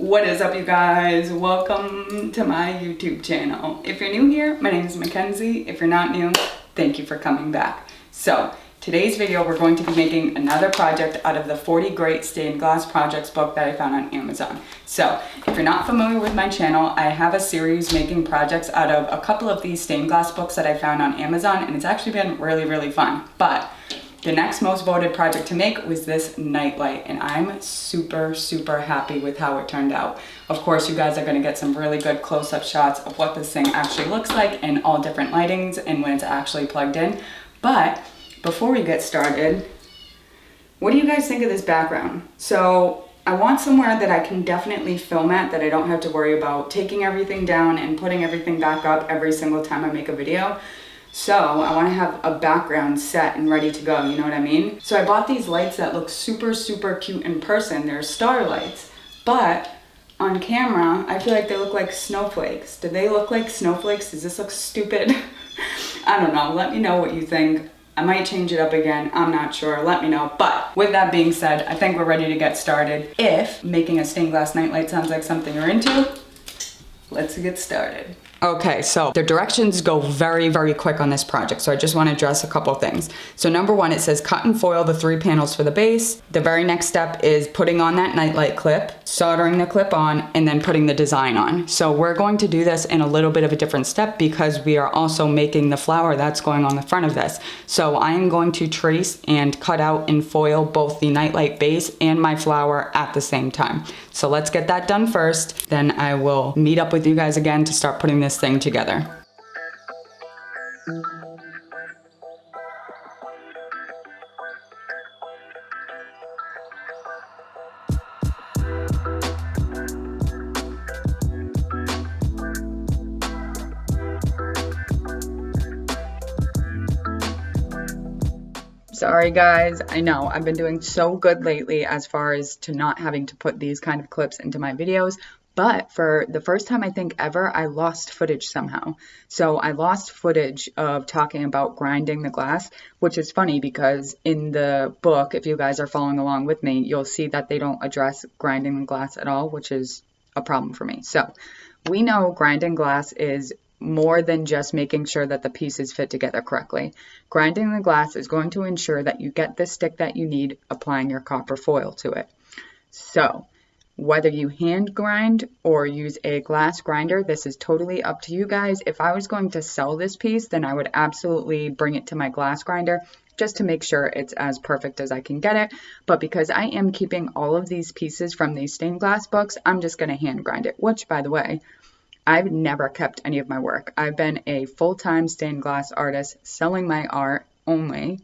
What is up, you guys? Welcome to my YouTube channel. If you're new here, my name is Mackenzie. If you're not new, thank you for coming back. So today's video, we're going to be making another project out of the 40 Great Stained Glass Projects book that I found on Amazon. So if you're not familiar with my channel, I have a series making projects out of a couple of these stained glass books that I found on Amazon, and it's actually been really fun. But the next most voted project to make was this nightlight, and I'm super happy with how it turned out. Of course, you guys are going to get some really good close-up shots of what this thing actually looks like in all different lightings and when it's actually plugged in. But before we get started, what do you guys think of this background? So I want somewhere that I can definitely film at, that I don't have to worry about taking everything down and putting everything back up every single time I make a video. So I want to have a background set and ready to go, you know what I mean? So I bought these lights that look super cute in person. They're star lights, but on camera, I feel like they look like snowflakes. Do they look like snowflakes? Does this look stupid? I don't know. Let me know what you think. I might change it up again. I'm not sure. Let me know. But with that being said, I think we're ready to get started. If making a stained glass nightlight sounds like something you're into, let's get started. Okay, so the directions go very quick on this project, so I just want to address a couple things. So number one, it says cut and foil the 3 panels for the base. The very next step is putting on that nightlight clip, soldering the clip on, and then putting the design on. So we're going to do this in a little bit of a different step because we are also making the flower that's going on the front of this. So I am going to trace and cut out and foil both the nightlight base and my flower at the same time. So let's get that done first, then I will meet up with you guys again to start putting this thing together. Sorry guys, I know I've been doing so good lately as far as to not having to put these kind of clips into my videos. But for the first time I think ever, I lost footage somehow. So I lost footage of talking about grinding the glass, which is funny because in the book, if you guys are following along with me, you'll see that they don't address grinding the glass at all, which is a problem for me. So we know grinding glass is more than just making sure that the pieces fit together correctly. Grinding the glass is going to ensure that you get the stick that you need, applying your copper foil to it. So whether you hand grind or use a glass grinder, this is totally up to you guys. If I was going to sell this piece, then I would absolutely bring it to my glass grinder just to make sure it's as perfect as I can get it. But because I am keeping all of these pieces from these stained glass books, I'm just going to hand grind it, which, by the way, I've never kept any of my work. I've been a full-time stained glass artist selling my art only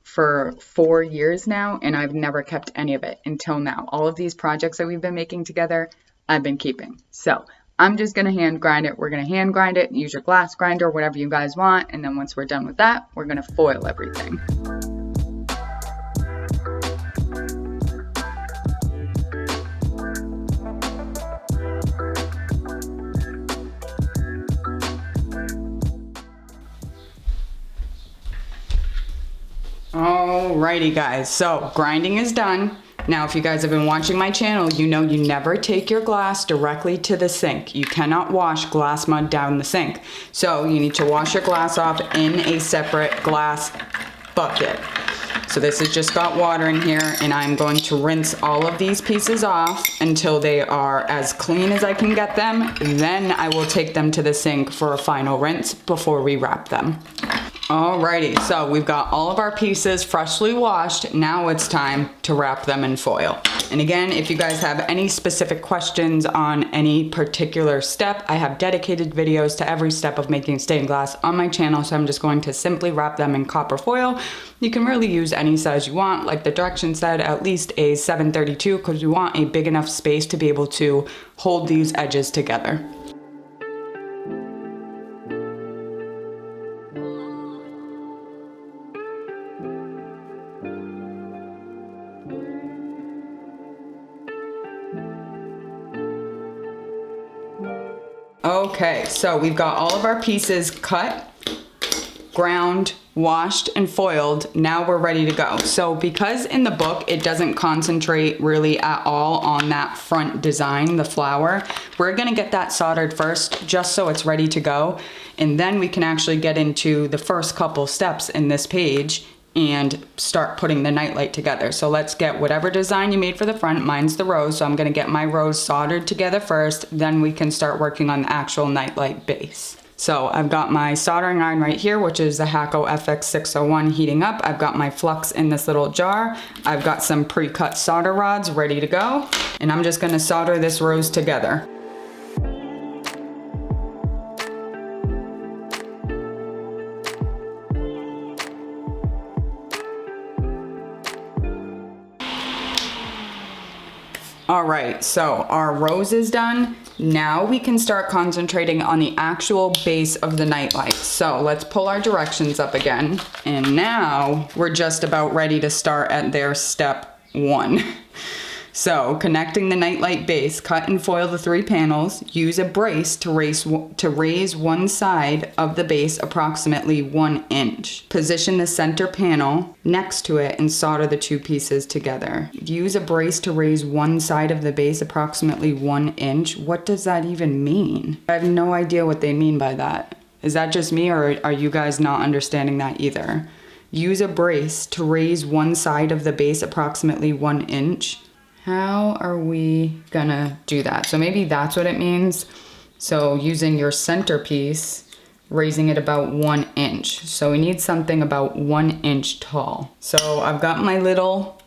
for 4 years now, and I've never kept any of it until now. All of these projects that we've been making together, I've been keeping. So I'm just going to hand grind it. We're going to hand grind it, use your glass grinder, whatever you guys want. And then once we're done with that, we're going to foil everything. Alrighty guys, so grinding is done. Now if you guys have been watching my channel, you know you never take your glass directly to the sink. You cannot wash glass mud down the sink. So you need to wash your glass off in a separate glass bucket. So this has just got water in here, and I'm going to rinse all of these pieces off until they are as clean as I can get them. Then I will take them to the sink for a final rinse before we wrap them. Alrighty, so we've got all of our pieces freshly washed. Now it's time to wrap them in foil. And again, if you guys have any specific questions on any particular step, I have dedicated videos to every step of making stained glass on my channel, so I'm just going to simply wrap them in copper foil. You can really use any size you want, like the directions said, at least a 732, because you want a big enough space to be able to hold these edges together. Okay, so we've got all of our pieces cut, ground, washed and foiled. Now we're ready to go. So because in the book, it doesn't concentrate really at all on that front design, the flower, we're gonna get that soldered first just so it's ready to go. And then we can actually get into the first couple steps in this page and start putting the nightlight together. So let's get whatever design you made for the front. Mine's the rose, so I'm gonna get my rose soldered together first, then we can start working on the actual nightlight base. So I've got my soldering iron right here, which is the Hakko FX601 heating up. I've got my flux in this little jar. I've got some pre-cut solder rods ready to go. And I'm just gonna solder this rose together. All right, so our rose is done. Now we can start concentrating on the actual base of the nightlight. So let's pull our directions up again. And now we're just about ready to start at their step 1. So connecting the nightlight base, cut and foil the 3 panels, use a brace to raise one side of the base approximately 1 inch. Position the center panel next to it and solder the 2 pieces together. Use a brace to raise one side of the base approximately 1 inch. What does that even mean? I have no idea what they mean by that. Is that just me, or are you guys not understanding that either? Use a brace to raise one side of the base approximately 1 inch. How are we gonna do that? So maybe that's what it means. So using your centerpiece, raising it about 1 inch. So we need something about 1 inch tall. So I've got my little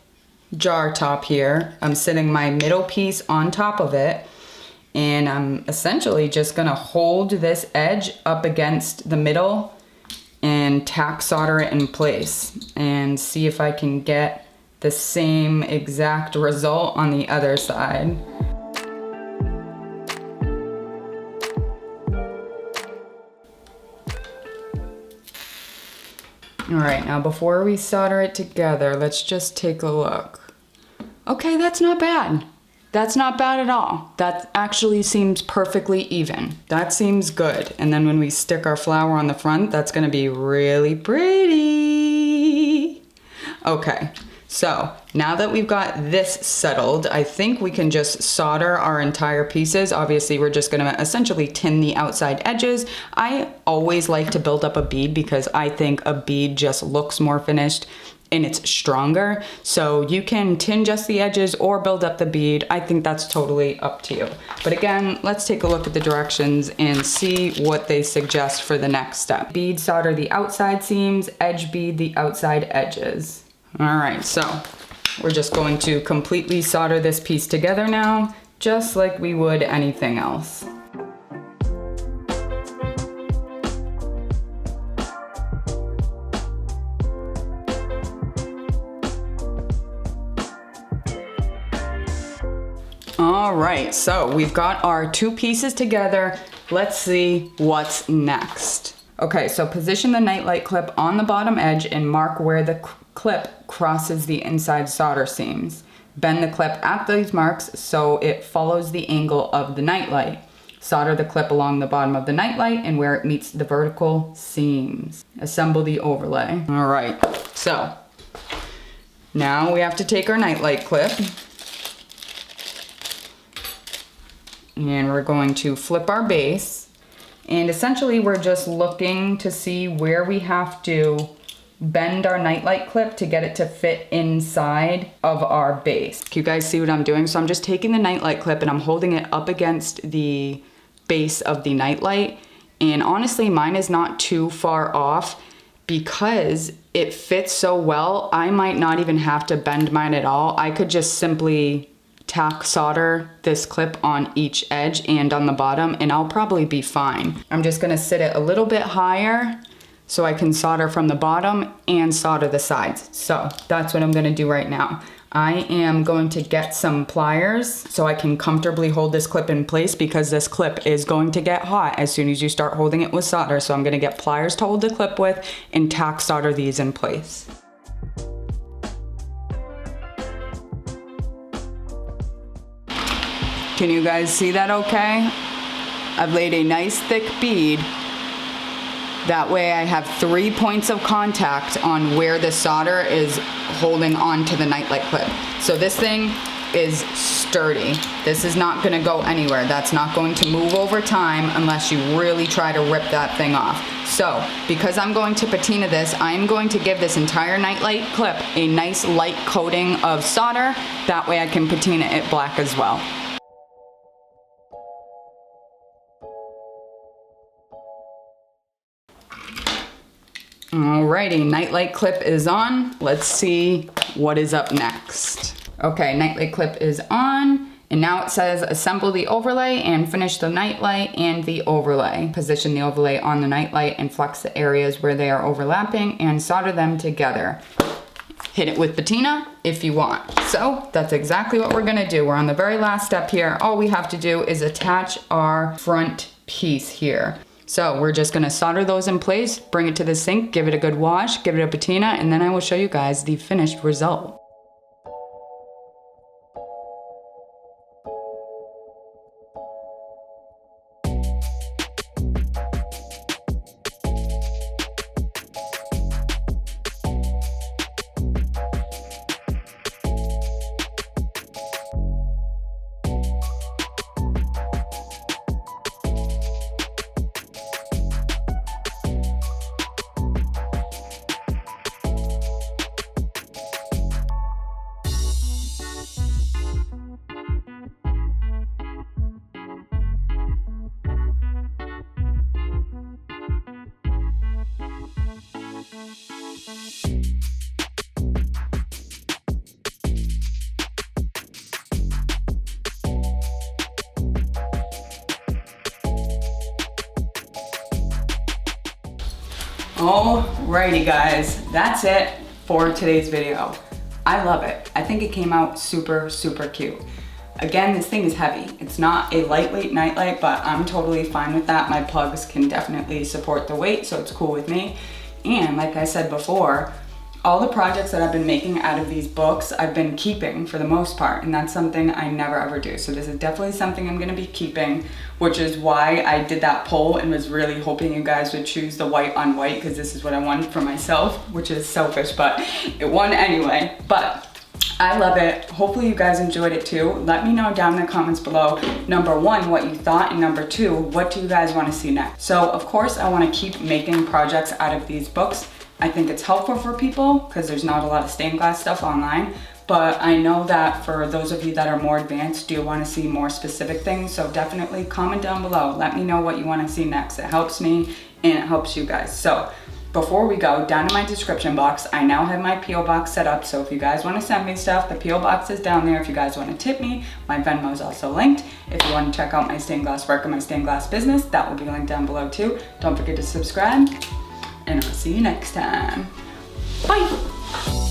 jar top here. I'm sitting my middle piece on top of it. And I'm essentially just gonna hold this edge up against the middle and tack solder it in place and see if I can get the same exact result on the other side. All right, now before we solder it together, let's just take a look. Okay, that's not bad. That's not bad at all. That actually seems perfectly even. That seems good. And then when we stick our flower on the front, that's gonna be really pretty. Okay. So now that we've got this settled, I think we can just solder our entire pieces. Obviously, we're just gonna essentially tin the outside edges. I always like to build up a bead because I think a bead just looks more finished and it's stronger. So you can tin just the edges or build up the bead. I think that's totally up to you. But again, let's take a look at the directions and see what they suggest for the next step. Bead solder the outside seams, edge bead the outside edges. All right, so we're just going to completely solder this piece together now, just like we would anything else. All right, so we've got our 2 pieces together. Let's see what's next. Okay, so position the nightlight clip on the bottom edge and mark where the clip crosses the inside solder seams. Bend the clip at these marks so it follows the angle of the nightlight. Solder the clip along the bottom of the nightlight and where it meets the vertical seams. Assemble the overlay. All right, so now we have to take our nightlight clip and we're going to flip our base. And essentially we're just looking to see where we have to bend our nightlight clip to get it to fit inside of our base. Can you guys see what I'm doing? So I'm just taking the nightlight clip and I'm holding it up against the base of the nightlight. And honestly, mine is not too far off because it fits so well. I might not even have to bend mine at all. I could just simply tack solder this clip on each edge and on the bottom and I'll probably be fine. I'm just gonna sit it a little bit higher so I can solder from the bottom and solder the sides. So that's what I'm gonna do right now. I am going to get some pliers so I can comfortably hold this clip in place because this clip is going to get hot as soon as you start holding it with solder. So I'm gonna get pliers to hold the clip with and tack solder these in place. Can you guys see that okay? I've laid a nice thick bead That way I have 3 points of contact on where the solder is holding on to the nightlight clip. So this thing is sturdy. This is not gonna go anywhere. That's not going to move over time unless you really try to rip that thing off. So, because I'm going to patina this, I'm going to give this entire nightlight clip a nice light coating of solder. That way I can patina it black as well. Alrighty, nightlight clip is on. Let's see what is up next. Okay, nightlight clip is on, and now it says assemble the overlay and finish the nightlight and the overlay. Position the overlay on the nightlight and flex the areas where they are overlapping and solder them together. Hit it with patina if you want. So that's exactly what we're gonna do. We're on the very last step here. All we have to do is attach our front piece here. So we're just gonna solder those in place, bring it to the sink, give it a good wash, give it a patina, and then I will show you guys the finished result. Alrighty guys, that's it for today's video. I love it. I think it came out super, super cute. Again, this thing is heavy. It's not a lightweight nightlight, but I'm totally fine with that. My plugs can definitely support the weight, so it's cool with me. And like I said before, all the projects that I've been making out of these books, I've been keeping for the most part, and that's something I never ever do. So this is definitely something I'm gonna be keeping, which is why I did that poll and was really hoping you guys would choose the white on white, because this is what I wanted for myself, which is selfish, but it won anyway. But I love it. Hopefully you guys enjoyed it too. Let me know down in the comments below, number one, what you thought, and number two, what do you guys want to see next? So of course I want to keep making projects out of these books. I think it's helpful for people because there's not a lot of stained glass stuff online, but I know that for those of you that are more advanced, do want to see more specific things, so definitely comment down below. Let me know what you want to see next. It helps me and it helps you guys. So before we go, down in my description box, I now have my P.O. box set up, so if you guys want to send me stuff, the P.O. box is down there. If you guys want to tip me, my Venmo is also linked. If you want to check out my stained glass work and my stained glass business, that will be linked down below too. Don't forget to subscribe, and I'll see you next time. Bye!